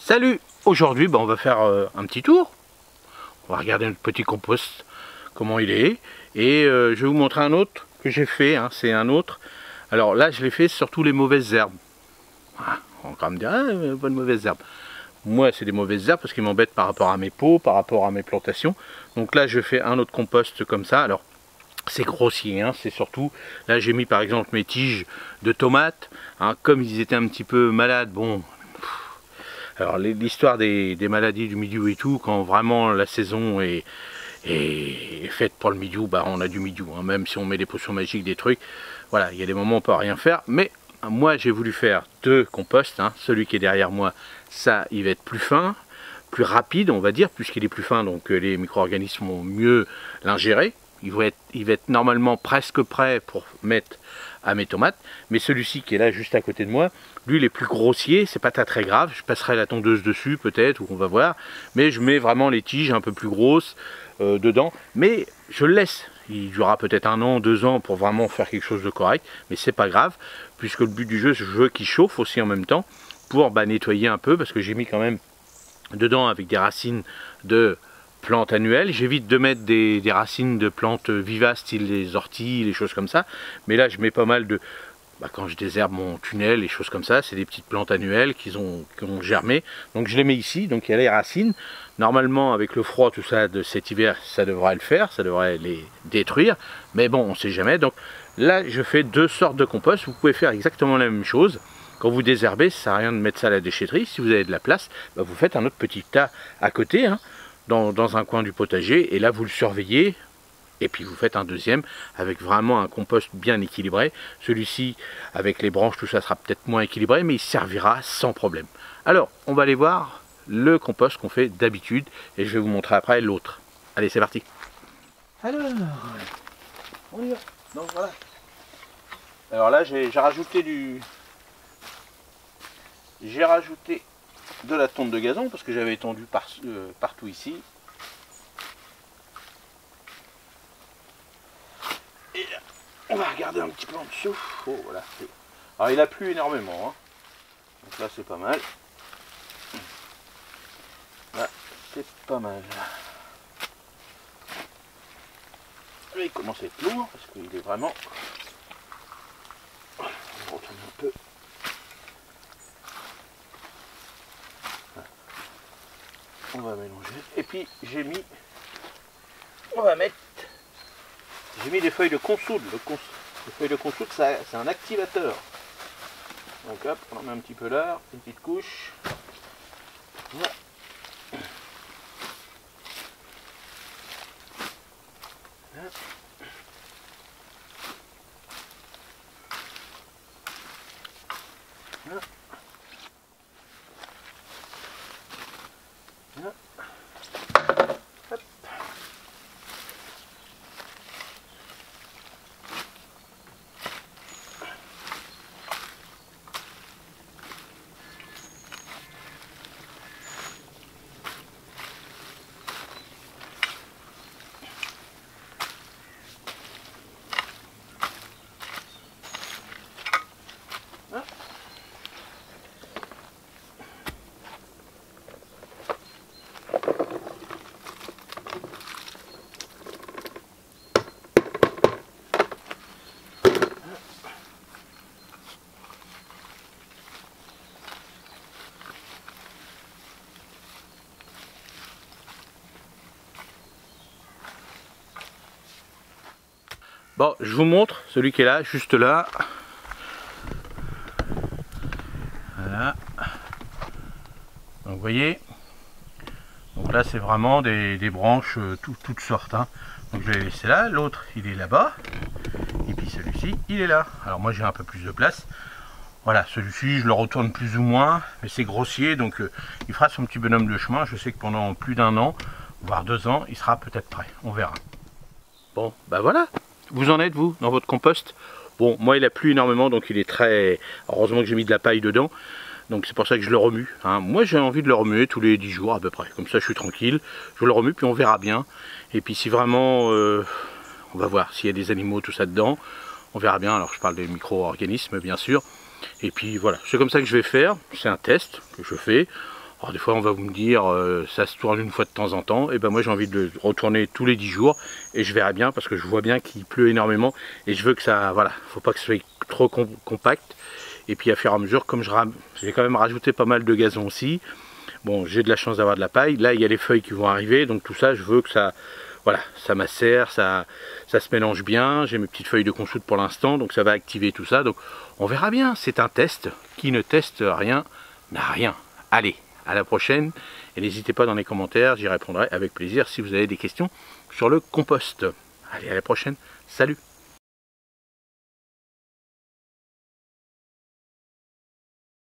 Salut! Aujourd'hui, on va faire un petit tour. On va regarder notre petit compost, comment il est. Et je vais vous montrer un autre que j'ai fait. Hein, c'est un autre. Alors là, je l'ai fait sur tous les mauvaises herbes. Voilà, on va quand même dire, ah, bonne mauvaise herbe. Moi, c'est des mauvaises herbes parce qu'ils m'embêtent par rapport à mes pots, par rapport à mes plantations. Donc là, je fais un autre compost comme ça. Alors, c'est grossier, hein, c'est surtout, là j'ai mis par exemple mes tiges de tomates, hein, comme ils étaient un petit peu malades, bon, alors l'histoire des maladies du mildiou et tout, quand vraiment la saison est faite pour le mildiou, on a du mildiou, hein, même si on met des potions magiques, des trucs, voilà, il y a des moments où on peut rien faire, mais moi j'ai voulu faire deux composts, hein, celui qui est derrière moi, ça il va être plus fin, plus rapide on va dire, puisqu'il est plus fin, donc les micro-organismes vont mieux l'ingérer. Il va être normalement presque prêt pour mettre à mes tomates, mais celui-ci qui est là juste à côté de moi, lui il est plus grossier, c'est pas très grave, je passerai la tondeuse dessus peut-être, ou on va voir, mais je mets vraiment les tiges un peu plus grosses dedans, mais je le laisse, il durera peut-être 1 an, 2 ans pour vraiment faire quelque chose de correct, mais c'est pas grave, puisque le but du jeu, je veux qu'il chauffe aussi en même temps, pour nettoyer un peu, parce que j'ai mis quand même dedans avec des racines de plantes annuelles. J'évite de mettre des racines de plantes vivaces, style les orties, les choses comme ça. Mais là, je mets pas mal de... quand je désherbe mon tunnel, les choses comme ça, c'est des petites plantes annuelles qui ont germé. Donc je les mets ici, donc il y a les racines. Normalement, avec le froid, tout ça, de cet hiver, ça devrait le faire, ça devrait les détruire. Mais bon, on ne sait jamais. Donc là, je fais 2 sortes de compost. Vous pouvez faire exactement la même chose. Quand vous désherbez, ça ne sert à rien de mettre ça à la déchetterie. Si vous avez de la place, vous faites un autre petit tas à côté, hein, dans un coin du potager, et là vous le surveillez, et puis vous faites un deuxième avec vraiment un compost bien équilibré. Celui-ci, avec les branches, tout ça sera peut-être moins équilibré, mais il servira sans problème. Alors, on va aller voir le compost qu'on fait d'habitude, et je vais vous montrer après l'autre. Allez, c'est parti. Alors, on y va. Donc voilà. Alors là, j'ai rajouté de la tonte de gazon parce que j'avais étendu partout ici. Et là, on va regarder un petit peu en dessous. Oh, voilà. Alors il a plu énormément, hein. Donc là c'est pas mal. Là c'est pas mal. Là il commence à être lourd parce qu'il est vraiment... On va retourner un peu. On va mélanger. Et puis j'ai mis des feuilles de consoude. Les feuilles de consoude, c'est un activateur. Donc hop, on en met un petit peu là, une petite couche. Voilà. Hop. Voilà. Voilà. Hop. Bon, je vous montre celui qui est là, juste là. Voilà. Donc vous voyez, donc là c'est vraiment des branches toutes sortes, hein. Donc je vais les laisser là, l'autre il est là-bas, et puis celui-ci il est là. Alors moi j'ai un peu plus de place. Voilà, celui-ci je le retourne plus ou moins, mais c'est grossier, donc il fera son petit bonhomme de chemin. Je sais que pendant plus d'1 an, voire 2 ans, il sera peut-être prêt, on verra. Bon, voilà. Vous en êtes vous dans votre compost? Bon, moi il a plu énormément, donc il est très... Heureusement que j'ai mis de la paille dedans, donc c'est pour ça que je le remue, hein. Moi j'ai envie de le remuer tous les 10 jours à peu près, comme ça je suis tranquille, je le remue puis on verra bien. Et puis si vraiment, on va voir s'il y a des animaux, tout ça dedans, on verra bien. Alors je parle des micro-organismes bien sûr, et puis voilà, c'est comme ça que je vais faire, c'est un test que je fais. Alors des fois on va vous me dire ça se tourne une fois de temps en temps, et ben moi j'ai envie de le retourner tous les 10 jours et je verrai bien parce que je vois bien qu'il pleut énormément et je veux que ça, voilà, faut pas que ce soit trop compact. Et puis à fur et à mesure, comme j'ai quand même rajouté pas mal de gazon aussi, bon j'ai de la chance d'avoir de la paille, là il y a les feuilles qui vont arriver, donc tout ça je veux que ça, voilà, ça macère, ça se mélange bien, j'ai mes petites feuilles de consoude pour l'instant, donc ça va activer tout ça, donc on verra bien, c'est un test, qui ne teste rien n'a rien. Allez, à la prochaine, et n'hésitez pas dans les commentaires, j'y répondrai avec plaisir si vous avez des questions sur le compost. Allez, à la prochaine, salut!